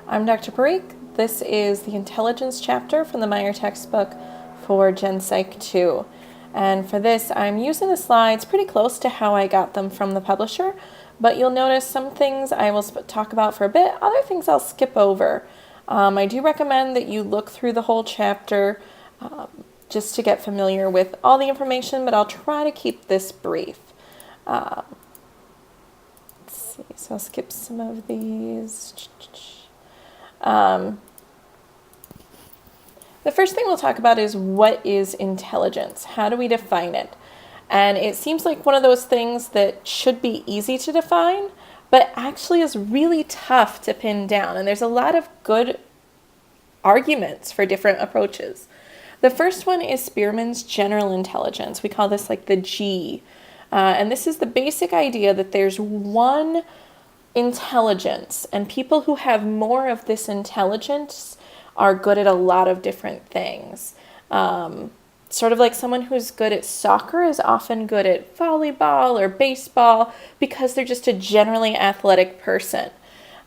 I'm Dr. Parikh. This is the intelligence chapter from the Meyer textbook for Gen Psych 2. And for this, I'm using the slides pretty close to how I got them from the publisher, but you'll notice some things I will talk about for a bit, other things I'll skip over. I do recommend that you look through the whole chapter just to get familiar with all the information, but I'll try to keep this brief. Let's see, so I'll skip some of these. The first thing we'll talk about is what is intelligence? How do we define it? And it seems like one of those things that should be easy to define, but actually is really tough to pin down. And there's a lot of good arguments for different approaches. The first one is Spearman's general intelligence. We call this like the G. And this is the basic idea that there's one intelligence, and people who have more of this intelligence are good at a lot of different things. Sort of like someone who's good at soccer is often good at volleyball or baseball because they're just a generally athletic person.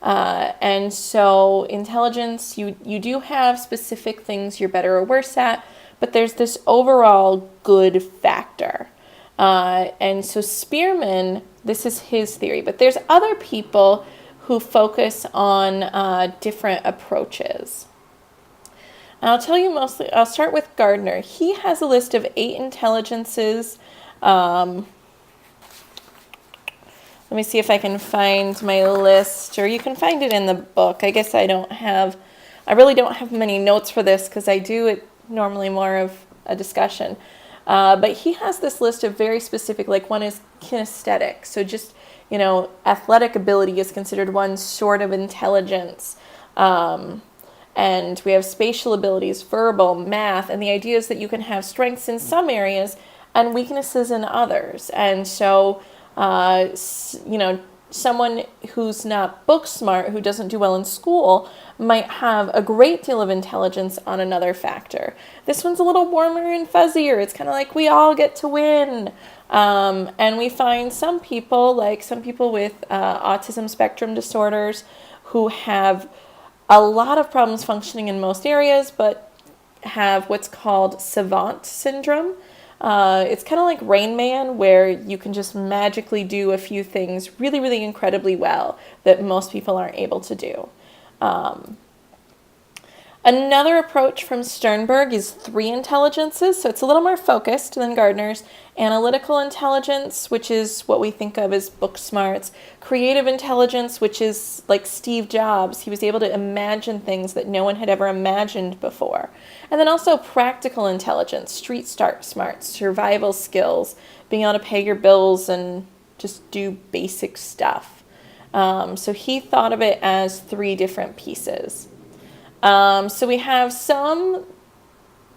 And so intelligence, you do have specific things you're better or worse at, but there's this overall good factor. And so Spearman, this is his theory, but there's other people who focus on different approaches. And I'll tell you mostly, I'll start with Gardner. He has a list of 8 intelligences. Let me see if I can find my list, or you can find it in the book. I guess I really don't have many notes for this because I do it normally more of a discussion. But he has this list of very specific, like one is kinesthetic. So just, athletic ability is considered one sort of intelligence. And we have spatial abilities, verbal, math, and the idea is that you can have strengths in some areas and weaknesses in others. And so, someone who's not book smart, who doesn't do well in school, might have a great deal of intelligence on another factor. This one's a little warmer and fuzzier. It's kind of like we all get to win. And we find some people with autism spectrum disorders who have a lot of problems functioning in most areas, but have what's called savant syndrome. It's kind of like Rain Man, where you can just magically do a few things really, really incredibly well that most people aren't able to do. Another approach from Sternberg is 3 intelligences, so it's a little more focused than Gardner's. Analytical intelligence, which is what we think of as book smarts. Creative intelligence, which is like Steve Jobs. He was able to imagine things that no one had ever imagined before. And then also practical intelligence, street smarts, survival skills, being able to pay your bills and just do basic stuff. So he thought of it as 3 different pieces. So we have some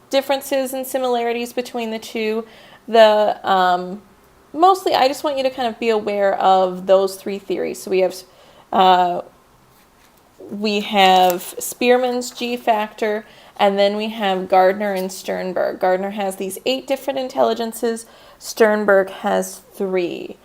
differences and similarities between the two. Mostly I just want you to kind of be aware of those 3 theories. So we have Spearman's G factor, and then we have Gardner and Sternberg. Gardner has these 8 different intelligences. Sternberg has 3.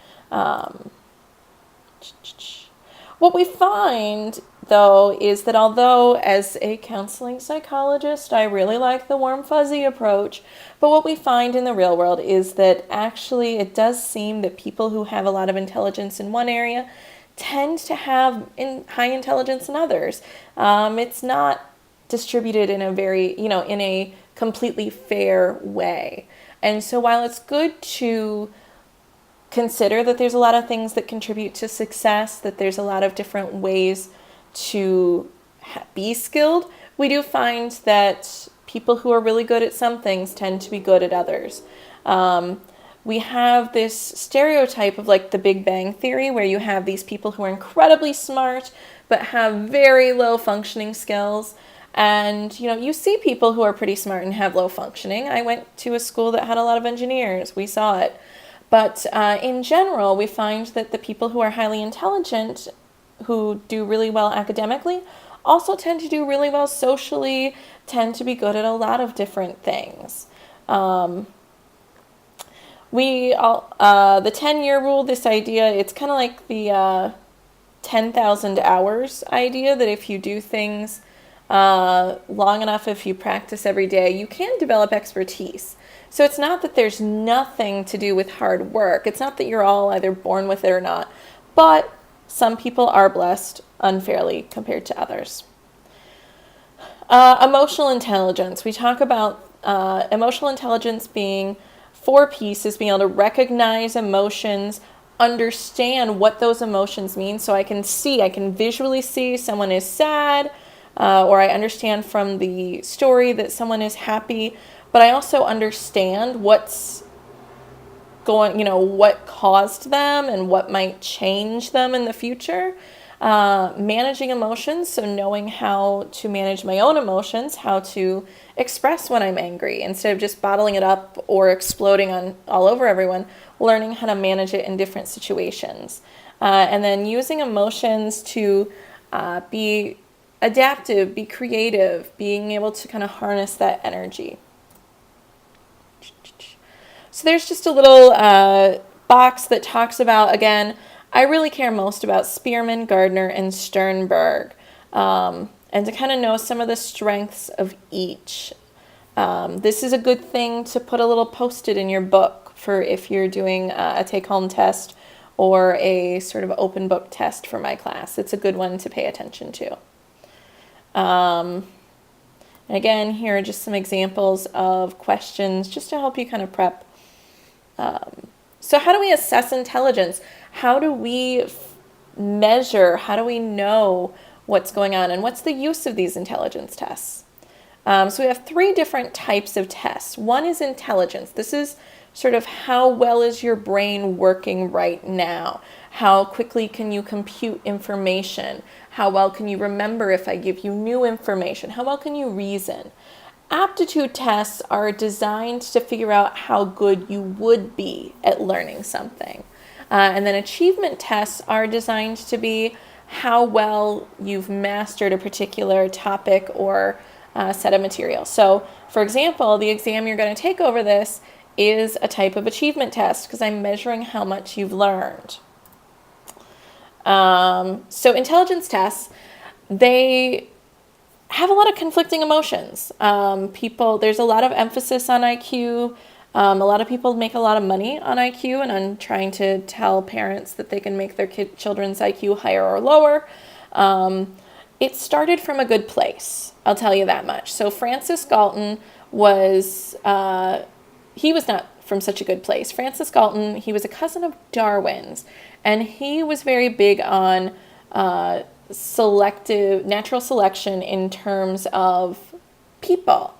What we find, though, is that although as a counseling psychologist, I really like the warm fuzzy approach, but what we find in the real world is that actually it does seem that people who have a lot of intelligence in one area tend to have high intelligence in others. It's not distributed in a in a completely fair way. And so while it's good to consider that there's a lot of things that contribute to success, that there's a lot of different ways to be skilled, we do find that people who are really good at some things tend to be good at others. We have this stereotype of like the Big Bang Theory, where you have these people who are incredibly smart but have very low functioning skills. And, you see people who are pretty smart and have low functioning. I went to a school that had a lot of engineers. We saw it. But in general, we find that the people who are highly intelligent, who do really well academically, also tend to do really well socially, tend to be good at a lot of different things. The 10-year rule, this idea, it's kind of like the 10,000 hours idea, that if you do things long enough, if you practice every day, you can develop expertise. So it's not that there's nothing to do with hard work. It's not that you're all either born with it or not. But some people are blessed unfairly compared to others. Emotional intelligence. We talk about emotional intelligence being 4 pieces: being able to recognize emotions, understand what those emotions mean. So I can visually see someone is sad, or I understand from the story that someone is happy, but I also understand what's what caused them and what might change them in the future. Managing emotions, so knowing how to manage my own emotions, how to express when I'm angry instead of just bottling it up or exploding all over everyone, learning how to manage it in different situations. And then using emotions to be adaptive, be creative, being able to kind of harness that energy. So there's just a little box that talks about, again, I really care most about Spearman, Gardner, and Sternberg, and to kind of know some of the strengths of each. This is a good thing to put a little post-it in your book for if you're doing a take-home test or a sort of open book test for my class. It's a good one to pay attention to. And again, here are just some examples of questions just to help you kind of prep. So how do we assess intelligence? How do we measure? How do we know what's going on? And what's the use of these intelligence tests? So we have 3 different types of tests. One is intelligence. This is sort of how well is your brain working right now? How quickly can you compute information? How well can you remember if I give you new information? How well can you reason? Aptitude tests are designed to figure out how good you would be at learning something. And then achievement tests are designed to be how well you've mastered a particular topic or set of material. So, for example, the exam you're going to take over this is a type of achievement test because I'm measuring how much you've learned. So intelligence tests, they have a lot of conflicting emotions. There's a lot of emphasis on IQ. A lot of people make a lot of money on IQ and on trying to tell parents that they can make their children's IQ higher or lower. It started from a good place, I'll tell you that much. So Francis Galton he was not from such a good place. Francis Galton, he was a cousin of Darwin's, and he was very big on selective natural selection in terms of people.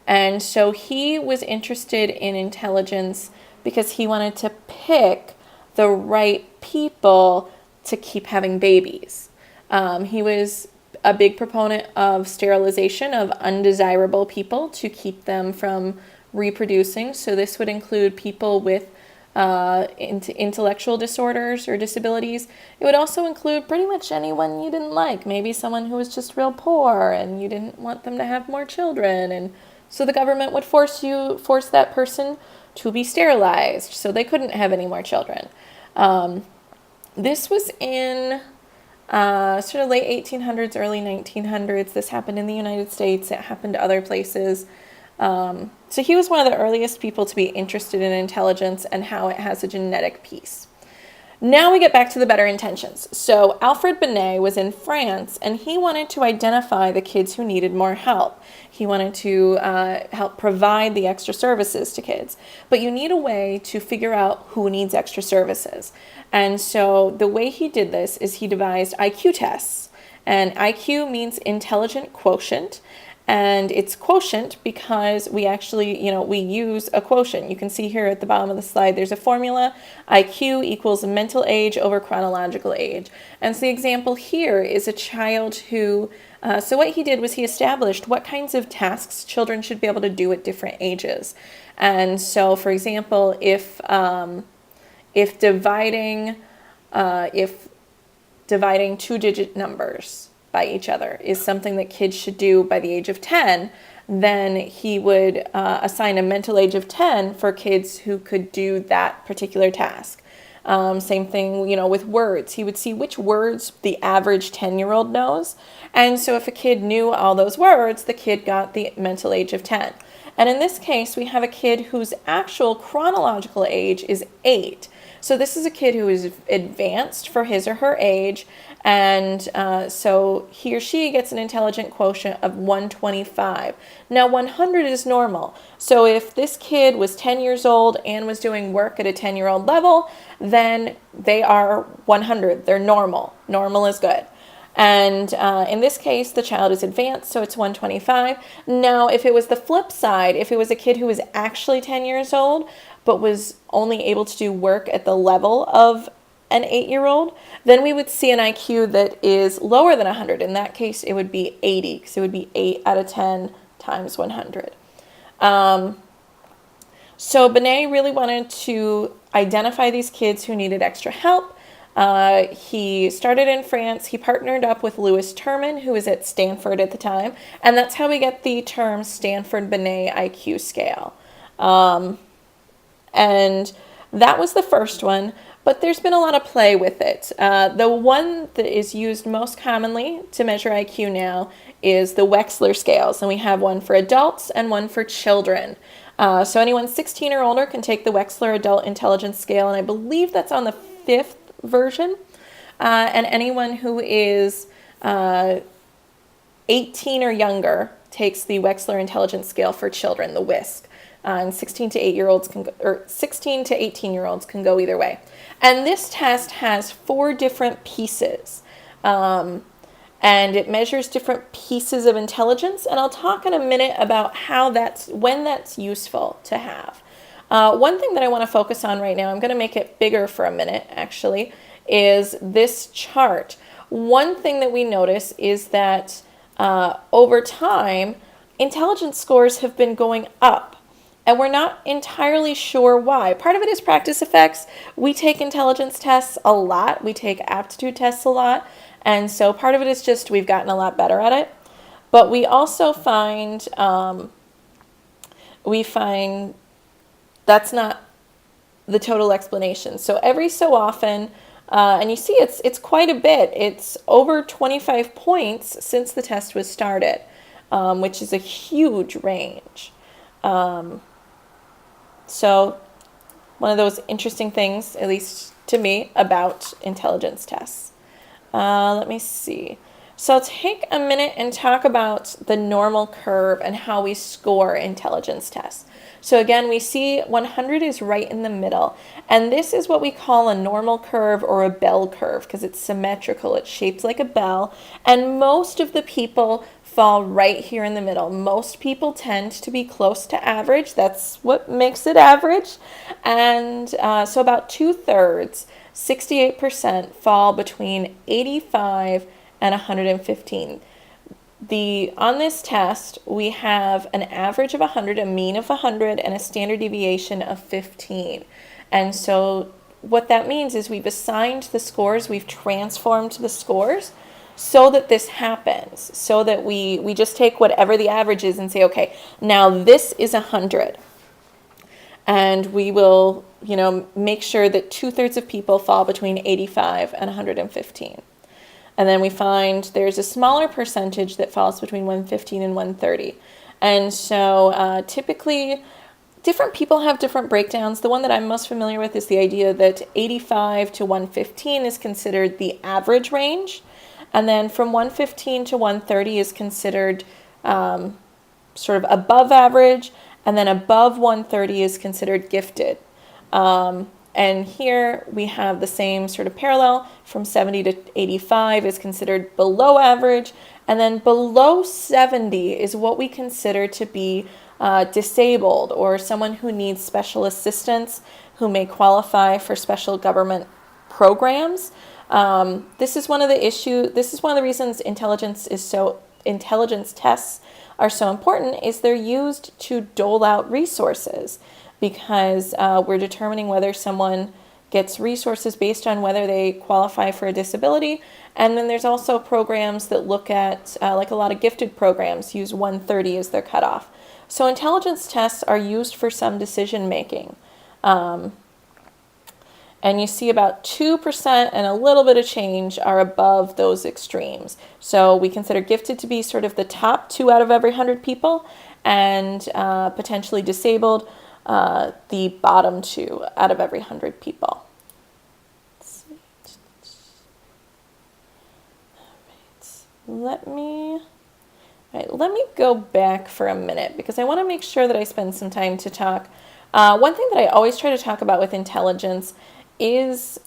And so he was interested in intelligence because he wanted to pick the right people to keep having babies. He was a big proponent of sterilization of undesirable people to keep them from reproducing. So this would include people with intellectual disorders or disabilities. It would also include pretty much anyone you didn't like. Maybe someone who was just real poor and you didn't want them to have more children. And so the government would force that person to be sterilized so they couldn't have any more children. This was in sort of late 1800s, early 1900s. This happened in the United States. It happened to other places. So he was one of the earliest people to be interested in intelligence and how it has a genetic piece. Now we get back to the better intentions. So Alfred Binet was in France, and he wanted to identify the kids who needed more help. He wanted to help provide the extra services to kids. But you need a way to figure out who needs extra services. And so the way he did this is he devised IQ tests. And IQ means intelligent quotient. And it's quotient because we actually, we use a quotient. You can see here at the bottom of the slide, there's a formula. IQ equals mental age over chronological age. And so the example here is a child who, so what he did was he established what kinds of tasks children should be able to do at different ages. And so, for example, if dividing 2-digit numbers by each other is something that kids should do by the age of 10, then he would assign a mental age of 10 for kids who could do that particular task. Same thing, with words. He would see which words the average 10-year-old knows. And so if a kid knew all those words, the kid got the mental age of 10. And in this case, we have a kid whose actual chronological age is 8. So this is a kid who is advanced for his or her age, and so he or she gets an intelligent quotient of 125. Now 100 is normal. So if this kid was 10 years old and was doing work at a 10-year-old level, then they are 100. They're normal. Normal is good. And in this case, the child is advanced, so it's 125. Now, if it was the flip side, if it was a kid who was actually 10 years old, but was only able to do work at the level of an 8-year-old, then we would see an IQ that is lower than 100. In that case, it would be 80, because it would be 8 out of 10 times 100. So Binet really wanted to identify these kids who needed extra help. He started in France. He partnered up with Louis Terman, who was at Stanford at the time, and that's how we get the term Stanford-Binet IQ scale. And that was the first one, but there's been a lot of play with it. The one that is used most commonly to measure IQ now is the Wechsler scales, and we have one for adults and one for children. So anyone 16 or older can take the Wechsler Adult Intelligence Scale, and I believe that's on the 5th version. And anyone who is 18 or younger takes the Wechsler Intelligence Scale for children, the WISC. And 16 to 18-year-olds can go either way. And this test has 4 different pieces. And it measures different pieces of intelligence, and I'll talk in a minute about when that's useful to have. One thing that I want to focus on right now, I'm going to make it bigger for a minute actually, is this chart. One thing that we notice is that over time, intelligence scores have been going up. And we're not entirely sure why. Part of it is practice effects. We take intelligence tests a lot. We take aptitude tests a lot. And so part of it is just we've gotten a lot better at it. But we also find, that's not the total explanation. So every so often, and you see it's quite a bit. It's over 25 points since the test was started, which is a huge range. So one of those interesting things, at least to me, about intelligence tests. Let me see. So I'll take a minute and talk about the normal curve and how we score intelligence tests. So again, we see 100 is right in the middle. And this is what we call a normal curve or a bell curve because it's symmetrical. It's shaped like a bell. And most of the people fall right here in the middle. Most people tend to be close to average. That's what makes it average. And so about 2/3, 68%, fall between 85 and 115. On this test, we have an average of 100, a mean of 100, and a standard deviation of 15. And so what that means is we've assigned the scores, we've transformed the scores so that this happens, so that we just take whatever the average is and say, okay, now this is 100. And we will, make sure that 2/3 of people fall between 85 and 115. And then we find there's a smaller percentage that falls between 115 and 130. And so typically, different people have different breakdowns. The one that I'm most familiar with is the idea that 85 to 115 is considered the average range. And then from 115 to 130 is considered sort of above average. And then above 130 is considered gifted. And here we have the same sort of parallel. From 70 to 85 is considered below average. And then below 70 is what we consider to be disabled or someone who needs special assistance, who may qualify for special government programs. This is one of the reasons intelligence tests are so important, is they're used to dole out resources, because we're determining whether someone gets resources based on whether they qualify for a disability. And then there's also programs that look at, like a lot of gifted programs, use 130 as their cutoff. So intelligence tests are used for some decision making. And you see about 2% and a little bit of change are above those extremes. So we consider gifted to be sort of the top 2 out of every 100 people, and potentially disabled the bottom 2 out of every 100 people. Let me go back for a minute because I want to make sure that I spend some time to talk. One thing that I always try to talk about with intelligence is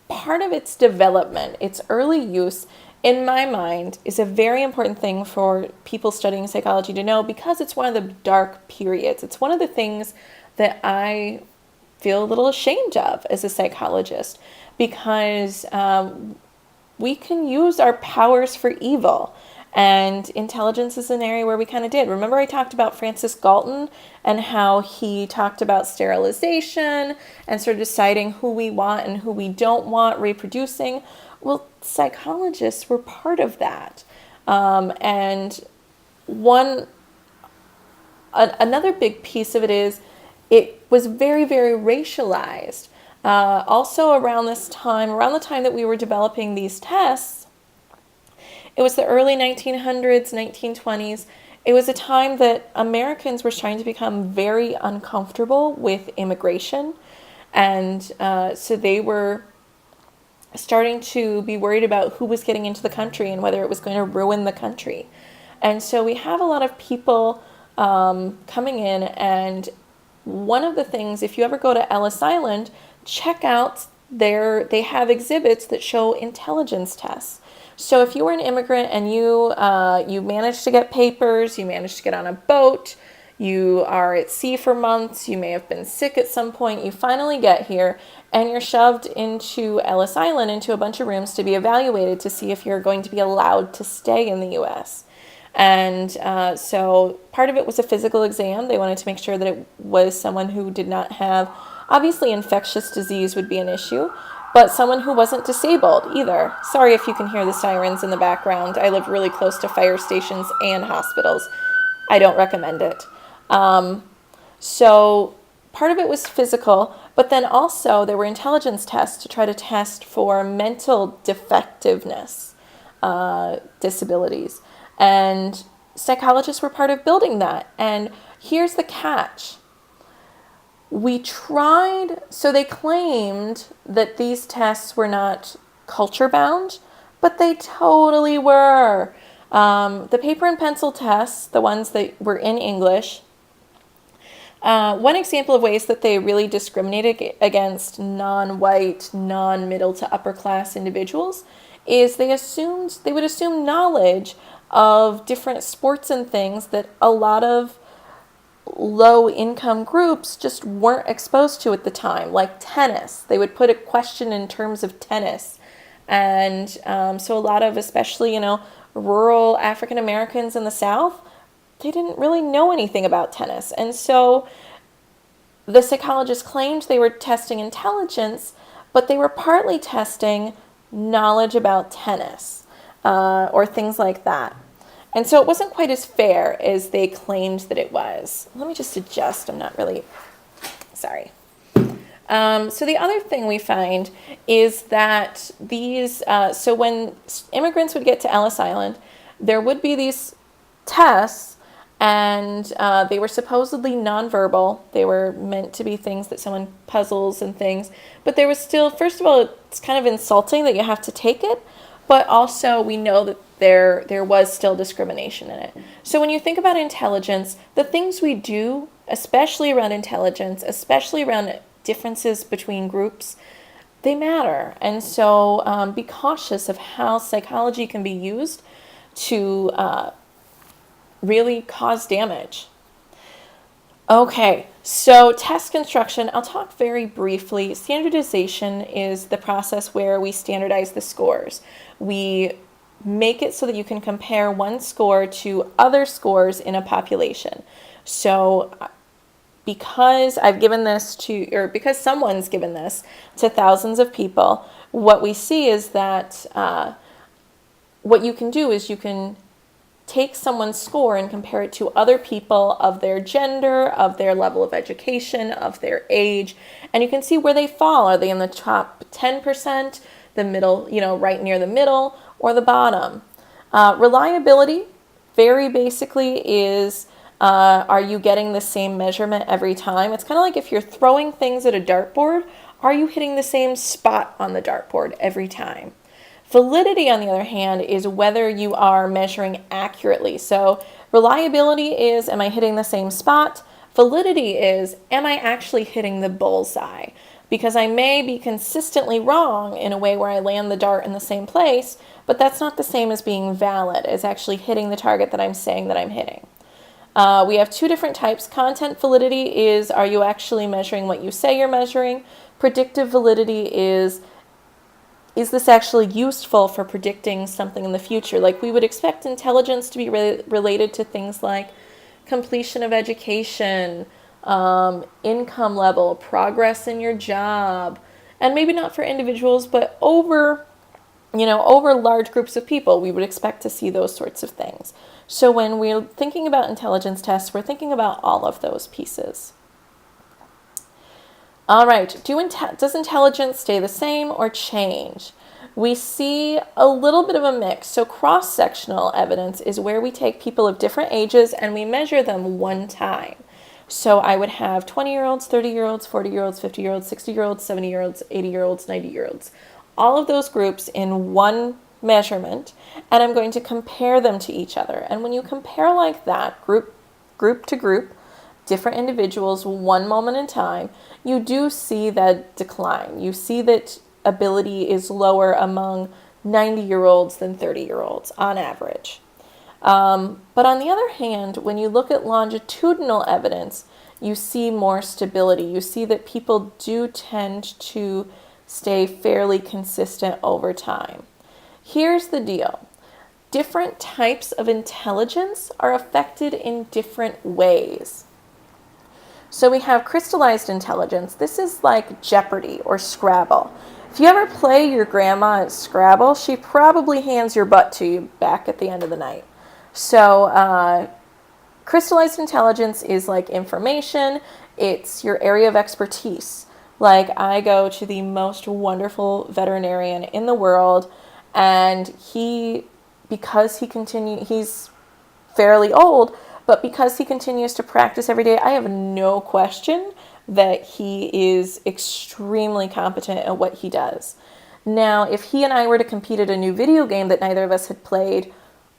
part of its development. Its early use, in my mind, is a very important thing for people studying psychology to know because it's one of the dark periods. It's one of the things that I feel a little ashamed of as a psychologist because we can use our powers for evil. And intelligence is an area where we kind of did. Remember I talked about Francis Galton and how he talked about sterilization and sort of deciding who we want and who we don't want reproducing? Well, psychologists were part of that. And another big piece of it is it was very, very racialized. Also around the time that we were developing these tests, it was the early 1900s, 1920s. It was a time that Americans were trying to become very uncomfortable with immigration. And so they were starting to be worried about who was getting into the country and whether it was going to ruin the country. And so we have a lot of people coming in. And one of the things, if you ever go to Ellis Island, check out they have exhibits that show intelligence tests. So if you were an immigrant and you managed to get papers, you managed to get on a boat, you are at sea for months, you may have been sick at some point, you finally get here, and you're shoved into Ellis Island, into a bunch of rooms to be evaluated to see if you're going to be allowed to stay in the U.S. And so part of it was a physical exam. They wanted to make sure that it was someone who did not have, obviously infectious disease would be an issue, but someone who wasn't disabled either. Sorry if you can hear the sirens in the background. I live really close to fire stations and hospitals. I don't recommend it. So part of it was physical, but then also there were intelligence tests to try to test for mental defectiveness, disabilities. And psychologists were part of building that. And here's the catch. So they claimed that these tests were not culture bound, but they totally were. The paper and pencil tests, the ones that were in English, one example of ways that they really discriminated against non-white, non-middle to upper class individuals is they would assume knowledge of different sports and things that a lot of low-income groups just weren't exposed to at the time, like tennis. They would put a question in terms of tennis. And so a lot of, especially, rural African Americans in the South, they didn't really know anything about tennis. And so the psychologists claimed they were testing intelligence, but they were partly testing knowledge about tennis or things like that. And so it wasn't quite as fair as they claimed that it was. Let me just adjust. I'm not really... Sorry. So the other thing we find is that these... so when immigrants would get to Ellis Island, there would be these tests, and they were supposedly nonverbal. They were meant to be things that someone puzzles and things. But there was still... First of all, it's kind of insulting that you have to take it. But also we know that there was still discrimination in it. So when you think about intelligence, the things we do, especially around intelligence, especially around differences between groups, they matter. And so be cautious of how psychology can be used to really cause damage. Okay, so test construction, I'll talk very briefly. Standardization is the process where we standardize the scores. We make it so that you can compare one score to other scores in a population. So because I've given this because someone's given this to thousands of people, what we see is that what you can do is you can take someone's score and compare it to other people of their gender, of their level of education, of their age, and you can see where they fall. Are they in the top 10%, the middle, right near the middle, or the bottom? Reliability, very basically, is are you getting the same measurement every time? It's kind of like if you're throwing things at a dartboard, are you hitting the same spot on the dartboard every time? Validity, on the other hand, is whether you are measuring accurately. So reliability is, am I hitting the same spot? Validity is, am I actually hitting the bullseye? Because I may be consistently wrong in a way where I land the dart in the same place, but that's not the same as being valid, as actually hitting the target that I'm saying that I'm hitting. We have two different types. Content validity is, are you actually measuring what you say you're measuring? Predictive validity is this actually useful for predicting something in the future? Like, we would expect intelligence to be related to things like completion of education, income level, progress in your job, and maybe not for individuals, but over large groups of people, we would expect to see those sorts of things. So when we're thinking about intelligence tests, we're thinking about all of those pieces. All right, does intelligence stay the same or change? We see a little bit of a mix. So cross-sectional evidence is where we take people of different ages and we measure them one time. So I would have 20-year-olds, 30-year-olds, 40-year-olds, 50-year-olds, 60-year-olds, 70-year-olds, 80-year-olds, 90-year-olds. All of those groups in one measurement, and I'm going to compare them to each other. And when you compare like that, group to group, different individuals, one moment in time, you do see that decline. You see that ability is lower among 90-year-olds than 30-year-olds on average. But on the other hand, when you look at longitudinal evidence, you see more stability. You see that people do tend to stay fairly consistent over time. Here's the deal. Different types of intelligence are affected in different ways. So we have crystallized intelligence. This is like Jeopardy or Scrabble. If you ever play your grandma at Scrabble, she probably hands your butt to you back at the end of the night. So crystallized intelligence is like information. It's your area of expertise. Like, I go to the most wonderful veterinarian in the world, and he's fairly old, but because he continues to practice every day, I have no question that he is extremely competent at what he does. Now, if he and I were to compete at a new video game that neither of us had played,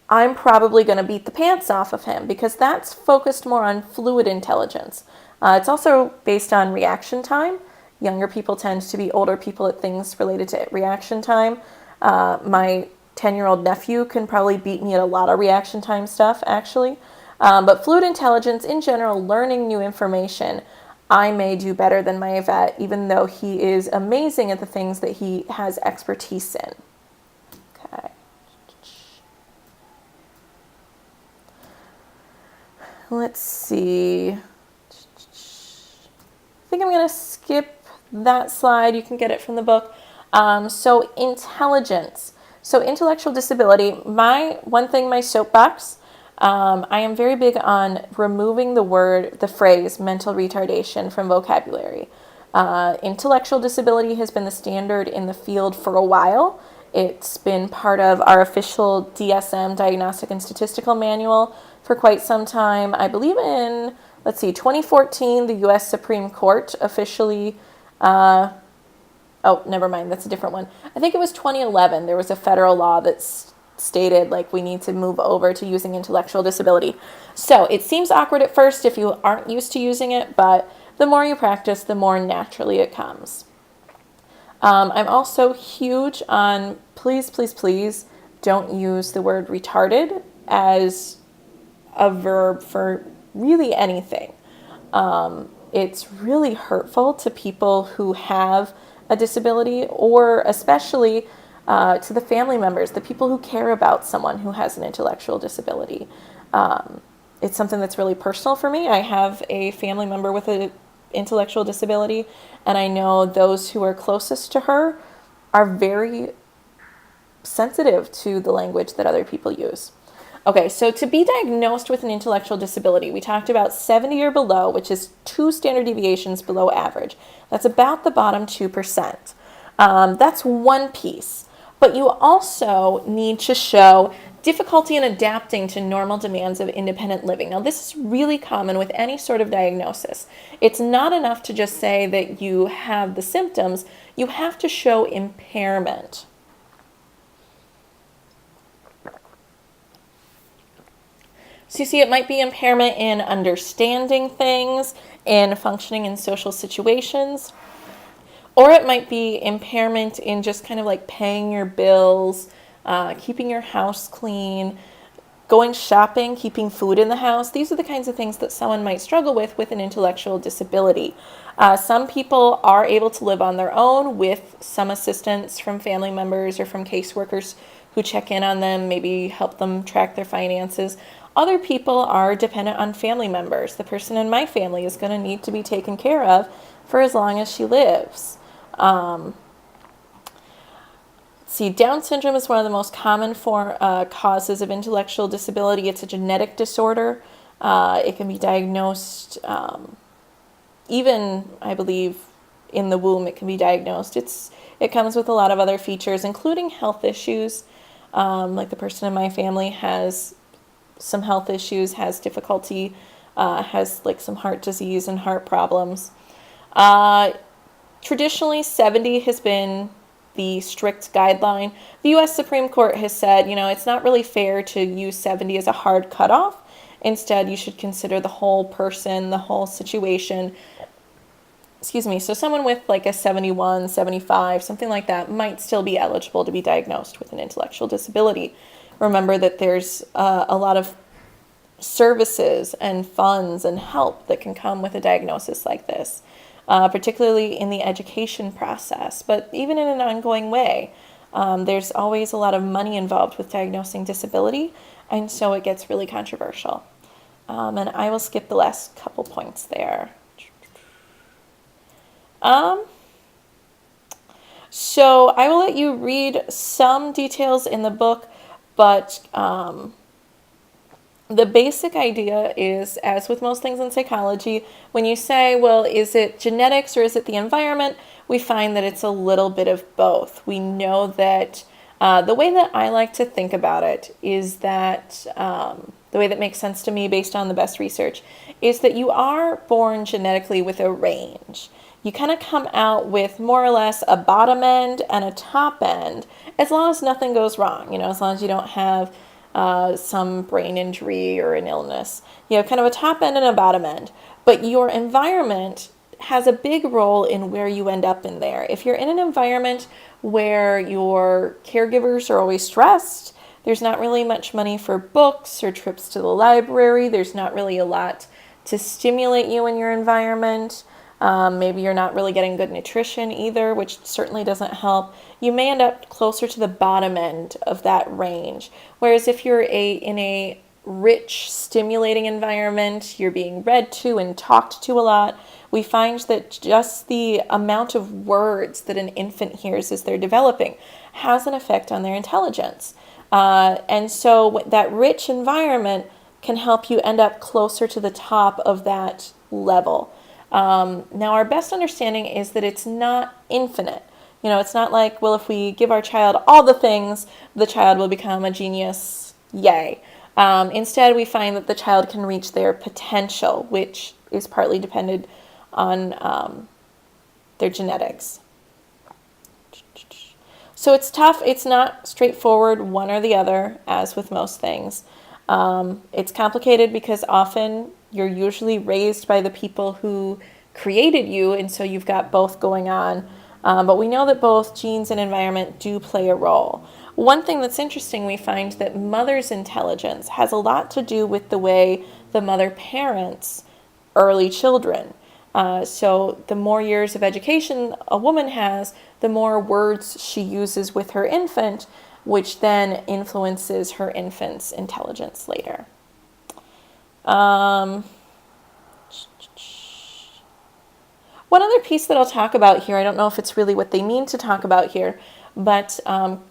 I'm probably going to beat the pants off of him because that's focused more on fluid intelligence. It's also based on reaction time. Younger people tend to be older people at things related to reaction time. My 10-year-old nephew can probably beat me at a lot of reaction time stuff, actually. But fluid intelligence, in general, learning new information, I may do better than my vet, even though he is amazing at the things that he has expertise in. Okay. Let's see. I think I'm going to skip that slide. You can get it from the book. So intelligence. So intellectual disability. My soapbox, I am very big on removing the phrase mental retardation from vocabulary. Intellectual disability has been the standard in the field for a while. It's been part of our official DSM, Diagnostic and Statistical Manual, for quite some time. I believe in, 2014, the U.S. Supreme Court officially, never mind, that's a different one. I think it was 2011, there was a federal law that stated we need to move over to using intellectual disability. So it seems awkward at first if you aren't used to using it, but the more you practice, the more naturally it comes. I'm also huge on please don't use the word retarded as a verb for really anything. It's really hurtful to people who have a disability, or especially to the family members, the people who care about someone who has an intellectual disability. It's something that's really personal for me. I have a family member with an intellectual disability, and I know those who are closest to her are very sensitive to the language that other people use. Okay, so to be diagnosed with an intellectual disability, we talked about 70 or below, which is 2 standard deviations below average. That's about the bottom 2%. That's one piece. But you also need to show difficulty in adapting to normal demands of independent living. Now, this is really common with any sort of diagnosis. It's not enough to just say that you have the symptoms, you have to show impairment. So you see, it might be impairment in understanding things, in functioning in social situations, or it might be impairment in just kind of like paying your bills, keeping your house clean, going shopping, keeping food in the house. These are the kinds of things that someone might struggle with an intellectual disability. Some people are able to live on their own with some assistance from family members or from caseworkers who check in on them, maybe help them track their finances. Other people are dependent on family members. The person in my family is going to need to be taken care of for as long as she lives. See, Down syndrome is one of the most common causes of intellectual disability. It's a genetic disorder. It can be diagnosed, even, I believe, in the womb it can be diagnosed. It comes with a lot of other features, including health issues. Like the person in my family has some health issues, has difficulty, has like some heart disease and heart problems. Traditionally, 70 has been the strict guideline. The U.S. Supreme Court has said, it's not really fair to use 70 as a hard cutoff. Instead, you should consider the whole person, the whole situation. Excuse me. So someone with like a 71, 75, something like that might still be eligible to be diagnosed with an intellectual disability. Remember that there's a lot of services and funds and help that can come with a diagnosis like this, particularly in the education process, but even in an ongoing way. There's always a lot of money involved with diagnosing disability, and so it gets really controversial. And I will skip the last couple points there. So I will let you read some details in the book, but the basic idea is, as with most things in psychology, when you say, well, is it genetics or is it the environment, we find that it's a little bit of both. We know that the way that I like to think about it is that the way that makes sense to me based on the best research is that you are born genetically with a range. You kind of come out with more or less a bottom end and a top end, as long as nothing goes wrong, as long as you don't have some brain injury or an illness. Kind of a top end and a bottom end. But your environment has a big role in where you end up in there. If you're in an environment where your caregivers are always stressed, there's not really much money for books or trips to the library, there's not really a lot to stimulate you in your environment. Maybe you're not really getting good nutrition either, which certainly doesn't help. You may end up closer to the bottom end of that range. Whereas if you're in a rich, stimulating environment, you're being read to and talked to a lot, we find that just the amount of words that an infant hears as they're developing has an effect on their intelligence. And so that rich environment can help you end up closer to the top of that level. Now, our best understanding is that it's not infinite. It's not like, well, if we give our child all the things, the child will become a genius. Yay. Instead, we find that the child can reach their potential, which is partly dependent on their genetics. So it's tough. It's not straightforward, one or the other, as with most things. It's complicated because often you're usually raised by the people who created you, and so you've got both going on. But we know that both genes and environment do play a role. One thing that's interesting, we find that mother's intelligence has a lot to do with the way the mother parents early children. So the more years of education a woman has, the more words she uses with her infant, which then influences her infant's intelligence later. One other piece that I'll talk about here, I don't know if it's really what they mean to talk about here, but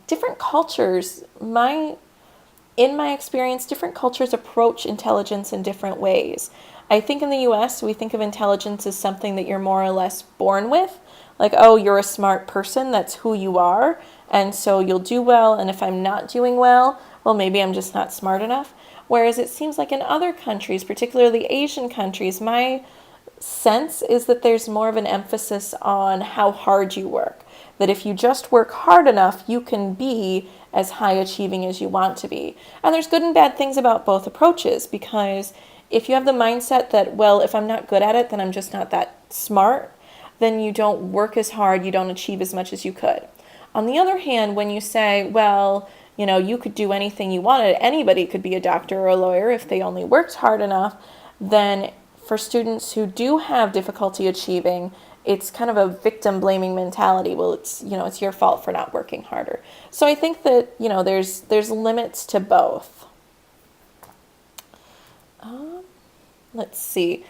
different cultures might in my experience, different cultures approach intelligence in different ways. I think in the US, we think of intelligence as something that you're more or less born with. Like, oh, you're a smart person, that's who you are, and so you'll do well, and if I'm not doing well, well, maybe I'm just not smart enough. Whereas it seems like in other countries, particularly Asian countries, my sense is that there's more of an emphasis on how hard you work. That if you just work hard enough, you can be as high achieving as you want to be. And there's good and bad things about both approaches, because if you have the mindset that, well, if I'm not good at it, then I'm just not that smart, then you don't work as hard, you don't achieve as much as you could. On the other hand, when you say, well, you could do anything you wanted, anybody could be a doctor or a lawyer if they only worked hard enough, then for students who do have difficulty achieving, it's kind of a victim blaming mentality. Well, it's your fault for not working harder. So I think that there's limits to both. Let's see.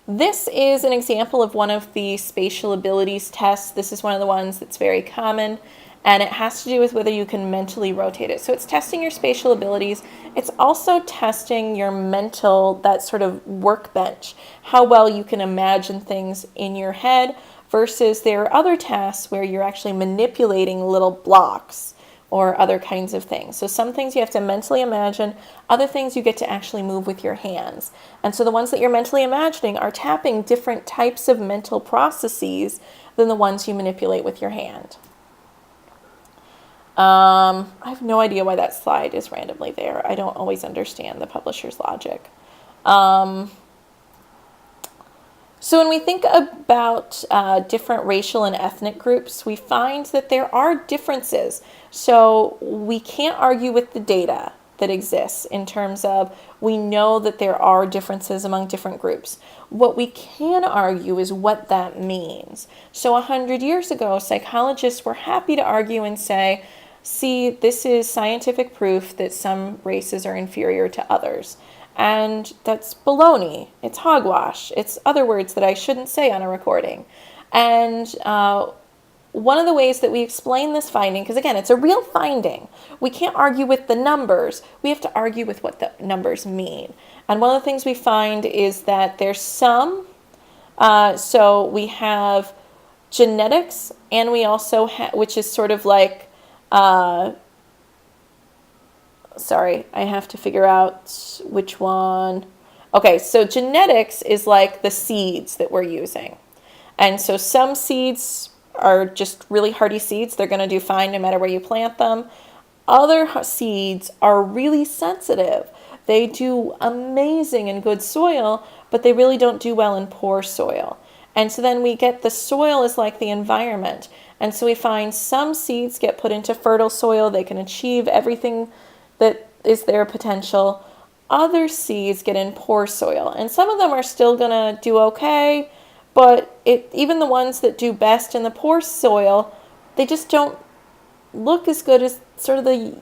This is an example of one of the spatial abilities tests. This is one of the ones that's very common, and it has to do with whether you can mentally rotate it. So it's testing your spatial abilities. It's also testing your mental, that sort of workbench, how well you can imagine things in your head, versus there are other tasks where you're actually manipulating little blocks or other kinds of things. So some things you have to mentally imagine, other things you get to actually move with your hands. And so the ones that you're mentally imagining are tapping different types of mental processes than the ones you manipulate with your hand. I have no idea why that slide is randomly there. I don't always understand the publisher's logic. So when we think about different racial and ethnic groups, we find that there are differences. So we can't argue with the data that exists in terms of we know that there are differences among different groups. What we can argue is what that means. So 100 years ago, psychologists were happy to argue and say, see, this is scientific proof that some races are inferior to others. And that's baloney. It's hogwash. It's other words that I shouldn't say on a recording. And one of the ways that we explain this finding, because again, it's a real finding, we can't argue with the numbers. We have to argue with what the numbers mean. And one of the things we find is that there's some, so we have genetics, and we also have, which is sort of like, sorry, I have to figure out which one. Okay, so genetics is like the seeds that we're using. And so some seeds are just really hardy seeds. They're going to do fine no matter where you plant them. Other seeds are really sensitive. They do amazing in good soil, but they really don't do well in poor soil. And so then we get the soil is like the environment. And so we find some seeds get put into fertile soil. They can achieve everything that is their potential. Other seeds get in poor soil, and some of them are still gonna do okay, but even the ones that do best in the poor soil, they just don't look as good as sort of the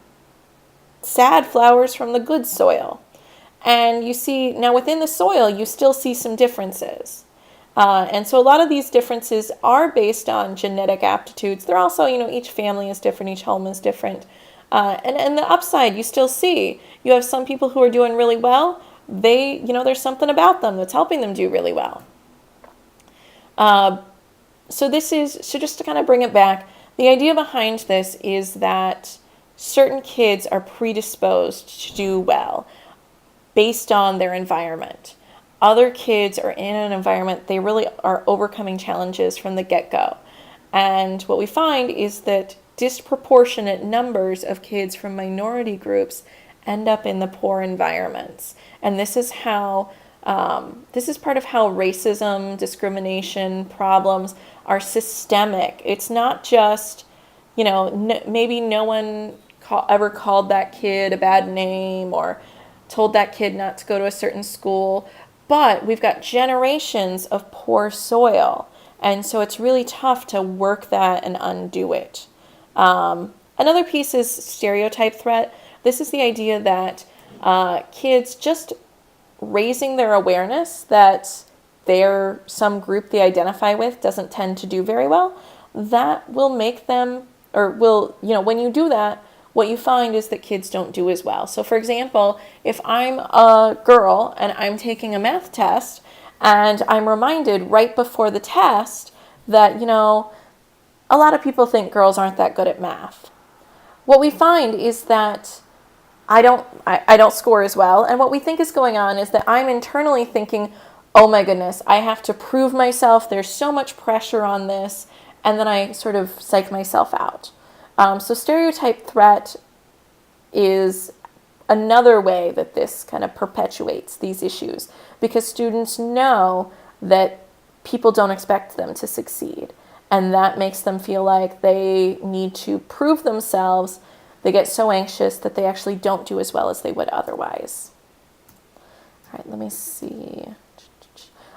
sad flowers from the good soil. And you see, now within the soil, you still see some differences. And so a lot of these differences are based on genetic aptitudes. They're also, each family is different, each home is different. And the upside, you still see, you have some people who are doing really well. There's something about them that's helping them do really well. So just to kind of bring it back, the idea behind this is that certain kids are predisposed to do well based on their environment. Other kids are in an environment, they really are overcoming challenges from the get-go. And what we find is that disproportionate numbers of kids from minority groups end up in the poor environments. And this is part of how racism, discrimination problems are systemic. It's not just, maybe no one ever called that kid a bad name or told that kid not to go to a certain school, but we've got generations of poor soil. And so it's really tough to work that and undo it. Another piece is stereotype threat. This is the idea that kids just raising their awareness that they're some group they identify with doesn't tend to do very well. That will make them, when you do that, what you find is that kids don't do as well. So for example, if I'm a girl and I'm taking a math test and I'm reminded right before the test that, a lot of people think girls aren't that good at math. What we find is that I don't score as well. And what we think is going on is that I'm internally thinking, oh my goodness, I have to prove myself. There's so much pressure on this. And then I sort of psych myself out. So stereotype threat is another way that this kind of perpetuates these issues, because students know that people don't expect them to succeed. And that makes them feel like they need to prove themselves. They get so anxious that they actually don't do as well as they would otherwise. All right, let me see.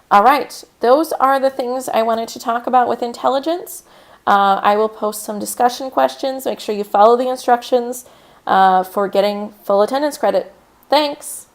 All right, those are the things I wanted to talk about with intelligence. I will post some discussion questions. Make sure you follow the instructions for getting full attendance credit. Thanks.